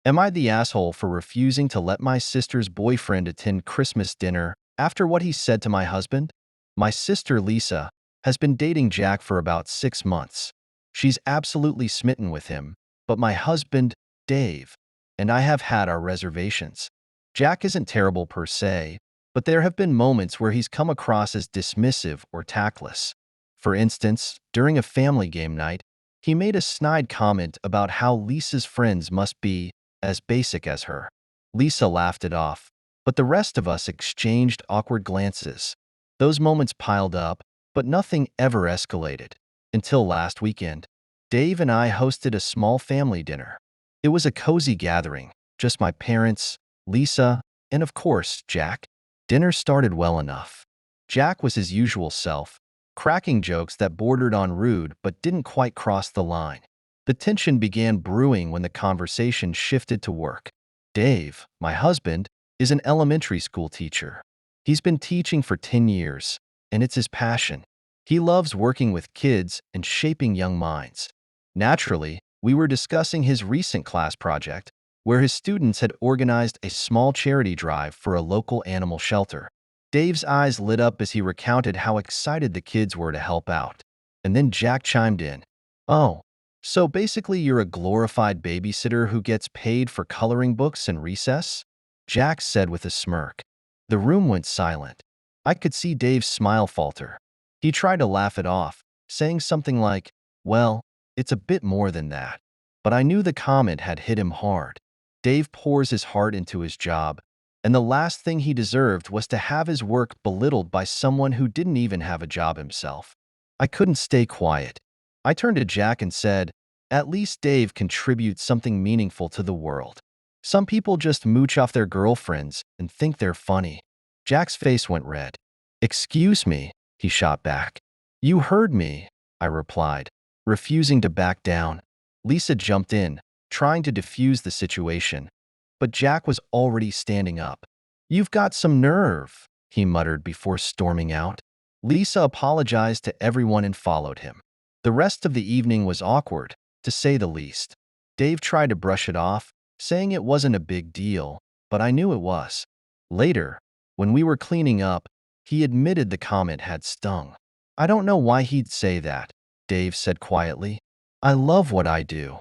Am I the asshole for refusing to let my sister's boyfriend attend Christmas dinner after what he said to my husband? My sister, Lisa, has been dating Jack for about 6 months. She's absolutely smitten with him, but my husband, Dave, and I have had our reservations. Jack isn't terrible per se, but there have been moments where he's come across as dismissive or tactless. For instance, during a family game night, he made a snide comment about how Lisa's friends must be as basic as her. Lisa laughed it off, but the rest of us exchanged awkward glances. Those moments piled up, but nothing ever escalated. Until last weekend, Dave and I hosted a small family dinner. It was a cozy gathering, just my parents, Lisa, and of course, Jack. Dinner started well enough. Jack was his usual self, cracking jokes that bordered on rude but didn't quite cross the line. The tension began brewing when the conversation shifted to work. Dave, my husband, is an elementary school teacher. He's been teaching for 10 years, and it's his passion. He loves working with kids and shaping young minds. Naturally, we were discussing his recent class project, where his students had organized a small charity drive for a local animal shelter. Dave's eyes lit up as he recounted how excited the kids were to help out. And then Jack chimed in. "Oh, so basically you're a glorified babysitter who gets paid for coloring books in recess?" Jack said with a smirk. The room went silent. I could see Dave's smile falter. He tried to laugh it off, saying something like, "Well, it's a bit more than that." But I knew the comment had hit him hard. Dave pours his heart into his job, and the last thing he deserved was to have his work belittled by someone who didn't even have a job himself. I couldn't stay quiet. I turned to Jack and said, "At least Dave contributes something meaningful to the world. Some people just mooch off their girlfriends and think they're funny." Jack's face went red. "Excuse me," he shot back. "You heard me," I replied, refusing to back down. Lisa jumped in, trying to defuse the situation, but Jack was already standing up. "You've got some nerve," he muttered before storming out. Lisa apologized to everyone and followed him. The rest of the evening was awkward, to say the least. Dave tried to brush it off, saying it wasn't a big deal, but I knew it was. Later, when we were cleaning up, he admitted the comment had stung. "I don't know why he'd say that," Dave said quietly. "I love what I do."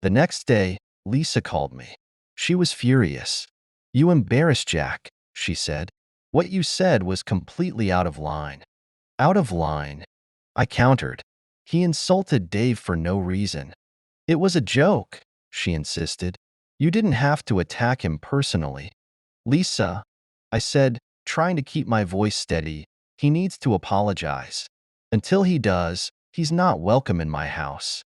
The next day, Lisa called me. She was furious. "You embarrassed Jack," she said. "What you said was completely out of line." "Out of line?" I countered. "He insulted Dave for no reason." "It was a joke," she insisted. "You didn't have to attack him personally." "Lisa," I said, trying to keep my voice steady, "he needs to apologize. Until he does, he's not welcome in my house."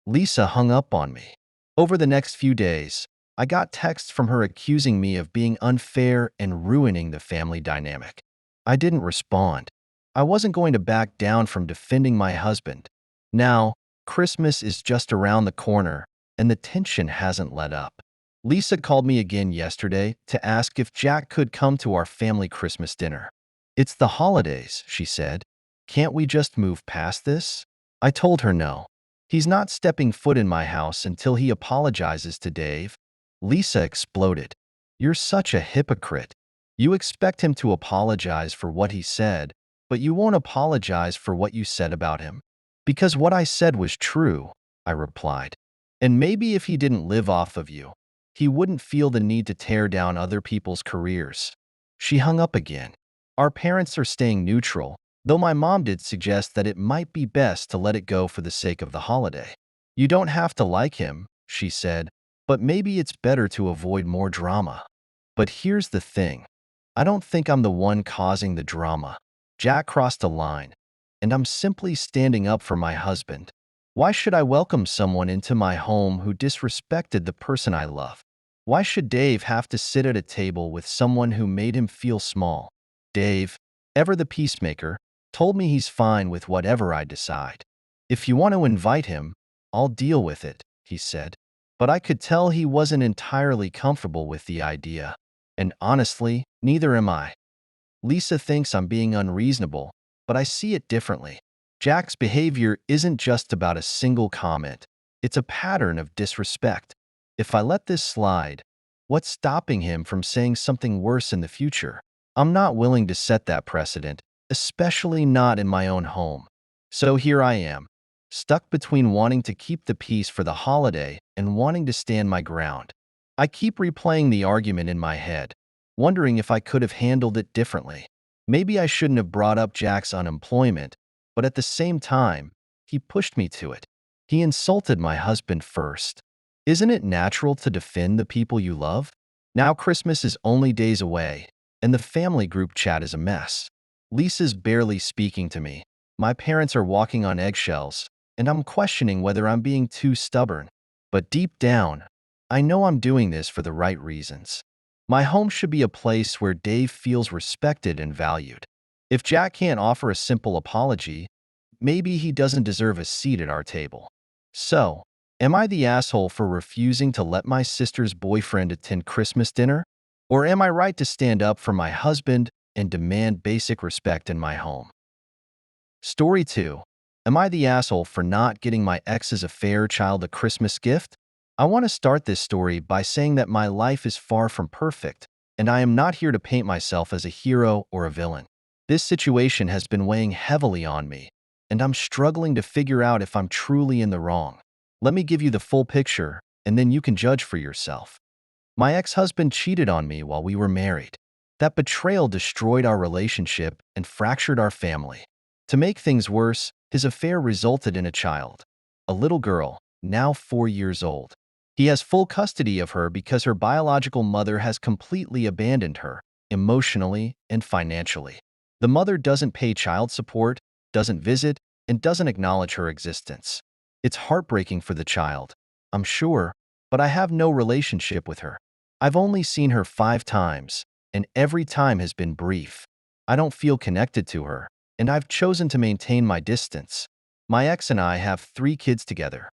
Lisa hung up on me. Over the next few days, I got texts from her accusing me of being unfair and ruining the family dynamic. I didn't respond. I wasn't going to back down from defending my husband. Now, Christmas is just around the corner, and the tension hasn't let up. Lisa called me again yesterday to ask if Jack could come to our family Christmas dinner. "It's the holidays," she said. "Can't we just move past this?" I told her no. "He's not stepping foot in my house until he apologizes to Dave." Lisa exploded. "You're such a hypocrite. You expect him to apologize for what he said, but you won't apologize for what you said about him." "Because what I said was true," I replied. "And maybe if he didn't live off of you, he wouldn't feel the need to tear down other people's careers." She hung up again. Our parents are staying neutral, though my mom did suggest that it might be best to let it go for the sake of the holiday. "You don't have to like him," she said, "but maybe it's better to avoid more drama." But here's the thing. I don't think I'm the one causing the drama. Jack crossed a line, and I'm simply standing up for my husband. Why should I welcome someone into my home who disrespected the person I love? Why should Dave have to sit at a table with someone who made him feel small? Dave, ever the peacemaker, told me he's fine with whatever I decide. "If you want to invite him, I'll deal with it," he said. But I could tell he wasn't entirely comfortable with the idea. And honestly, neither am I. Lisa thinks I'm being unreasonable, but I see it differently. Jack's behavior isn't just about a single comment. It's a pattern of disrespect. If I let this slide, what's stopping him from saying something worse in the future? I'm not willing to set that precedent, especially not in my own home. So here I am, stuck between wanting to keep the peace for the holiday and wanting to stand my ground. I keep replaying the argument in my head, wondering if I could have handled it differently. Maybe I shouldn't have brought up Jack's unemployment, but at the same time, he pushed me to it. He insulted my husband first. Isn't it natural to defend the people you love? Now Christmas is only days away, and the family group chat is a mess. Lisa's barely speaking to me. My parents are walking on eggshells, and I'm questioning whether I'm being too stubborn. But deep down, I know I'm doing this for the right reasons. My home should be a place where Dave feels respected and valued. If Jack can't offer a simple apology, maybe he doesn't deserve a seat at our table. So, am I the asshole for refusing to let my sister's boyfriend attend Christmas dinner? Or am I right to stand up for my husband and demand basic respect in my home? Story 2. Am I the asshole for not getting my ex's affair child a Christmas gift? I want to start this story by saying that my life is far from perfect, and I am not here to paint myself as a hero or a villain. This situation has been weighing heavily on me, and I'm struggling to figure out if I'm truly in the wrong. Let me give you the full picture, and then you can judge for yourself. My ex-husband cheated on me while we were married. That betrayal destroyed our relationship and fractured our family. To make things worse, his affair resulted in a child, a little girl, now 4 years old. He has full custody of her because her biological mother has completely abandoned her, emotionally and financially. The mother doesn't pay child support, doesn't visit, and doesn't acknowledge her existence. It's heartbreaking for the child, I'm sure, but I have no relationship with her. I've only seen her 5 times, and every time has been brief. I don't feel connected to her, and I've chosen to maintain my distance. My ex and I have 3 kids together,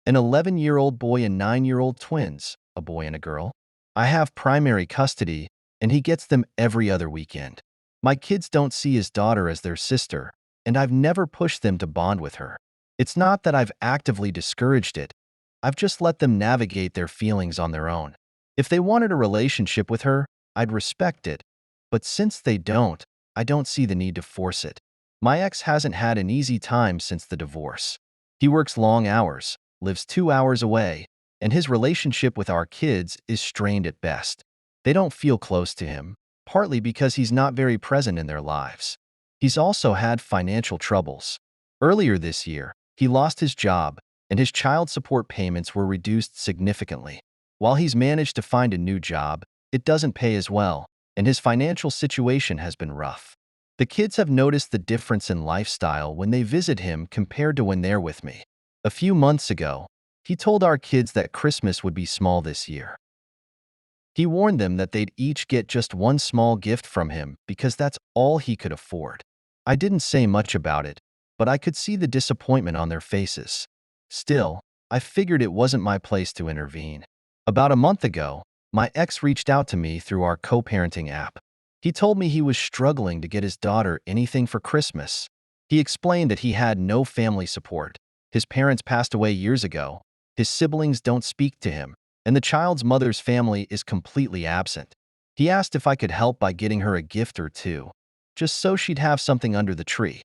an 11-year-old boy and 9-year-old twins, a boy and a girl. I have primary custody, and he gets them every other weekend. My kids don't see his daughter as their sister, and I've never pushed them to bond with her. It's not that I've actively discouraged it. I've just let them navigate their feelings on their own. If they wanted a relationship with her, I'd respect it. But since they don't, I don't see the need to force it. My ex hasn't had an easy time since the divorce. He works long hours, lives 2 hours away, and his relationship with our kids is strained at best. They don't feel close to him, partly because he's not very present in their lives. He's also had financial troubles. Earlier this year, he lost his job, and his child support payments were reduced significantly. While he's managed to find a new job, it doesn't pay as well, and his financial situation has been rough. The kids have noticed the difference in lifestyle when they visit him compared to when they're with me. A few months ago, he told our kids that Christmas would be small this year. He warned them that they'd each get just one small gift from him because that's all he could afford. I didn't say much about it, but I could see the disappointment on their faces. Still, I figured it wasn't my place to intervene. About a month ago, my ex reached out to me through our co-parenting app. He told me he was struggling to get his daughter anything for Christmas. He explained that he had no family support. His parents passed away years ago. His siblings don't speak to him, and the child's mother's family is completely absent. He asked if I could help by getting her a gift or two, just so she'd have something under the tree.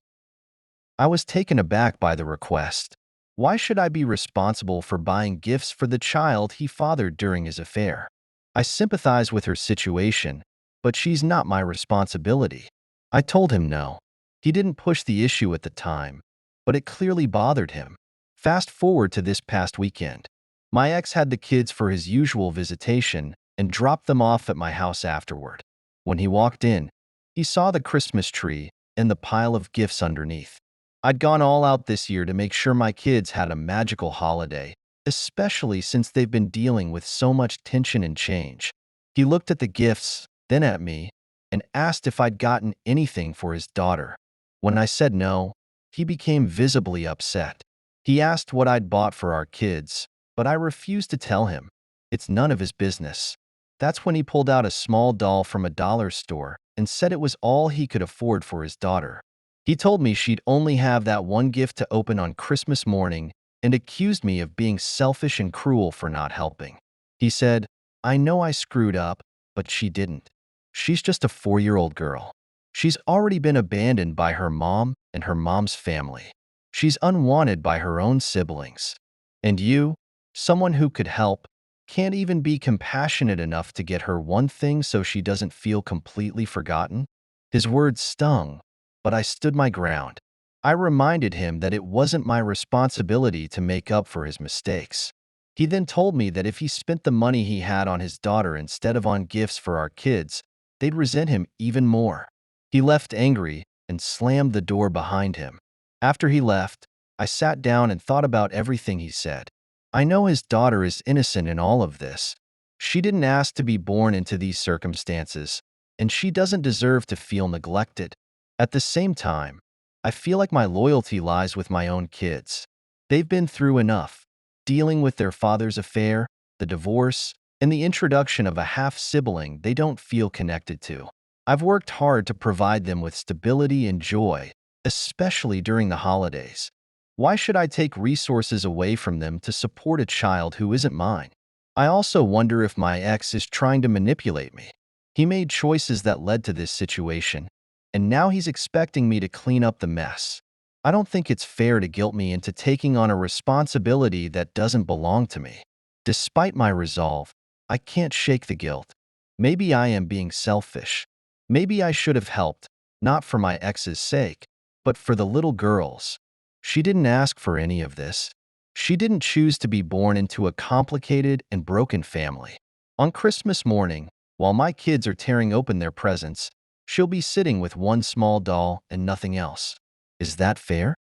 I was taken aback by the request. Why should I be responsible for buying gifts for the child he fathered during his affair? I sympathize with her situation, but she's not my responsibility. I told him no. He didn't push the issue at the time, but it clearly bothered him. Fast forward to this past weekend. My ex had the kids for his usual visitation and dropped them off at my house afterward. When he walked in, he saw the Christmas tree and the pile of gifts underneath. I'd gone all out this year to make sure my kids had a magical holiday, especially since they've been dealing with so much tension and change. He looked at the gifts, then at me, and asked if I'd gotten anything for his daughter. When I said no, he became visibly upset. He asked what I'd bought for our kids, but I refused to tell him. It's none of his business. That's when he pulled out a small doll from a dollar store and said it was all he could afford for his daughter. He told me she'd only have that one gift to open on Christmas morning and accused me of being selfish and cruel for not helping. He said, "I know I screwed up, but she didn't. She's just a 4-year-old girl. She's already been abandoned by her mom and her mom's family. She's unwanted by her own siblings. And you, someone who could help, can't even be compassionate enough to get her one thing so she doesn't feel completely forgotten." His words stung, but I stood my ground. I reminded him that it wasn't my responsibility to make up for his mistakes. He then told me that if he spent the money he had on his daughter instead of on gifts for our kids, they'd resent him even more. He left angry and slammed the door behind him. After he left, I sat down and thought about everything he said. I know his daughter is innocent in all of this. She didn't ask to be born into these circumstances, and she doesn't deserve to feel neglected. At the same time, I feel like my loyalty lies with my own kids. They've been through enough, dealing with their father's affair, the divorce, and the introduction of a half-sibling they don't feel connected to. I've worked hard to provide them with stability and joy, especially during the holidays. Why should I take resources away from them to support a child who isn't mine? I also wonder if my ex is trying to manipulate me. He made choices that led to this situation, and now he's expecting me to clean up the mess. I don't think it's fair to guilt me into taking on a responsibility that doesn't belong to me. Despite my resolve, I can't shake the guilt. Maybe I am being selfish. Maybe I should have helped, not for my ex's sake, but for the little girls. She didn't ask for any of this. She didn't choose to be born into a complicated and broken family. On Christmas morning, while my kids are tearing open their presents, she'll be sitting with one small doll and nothing else. Is that fair?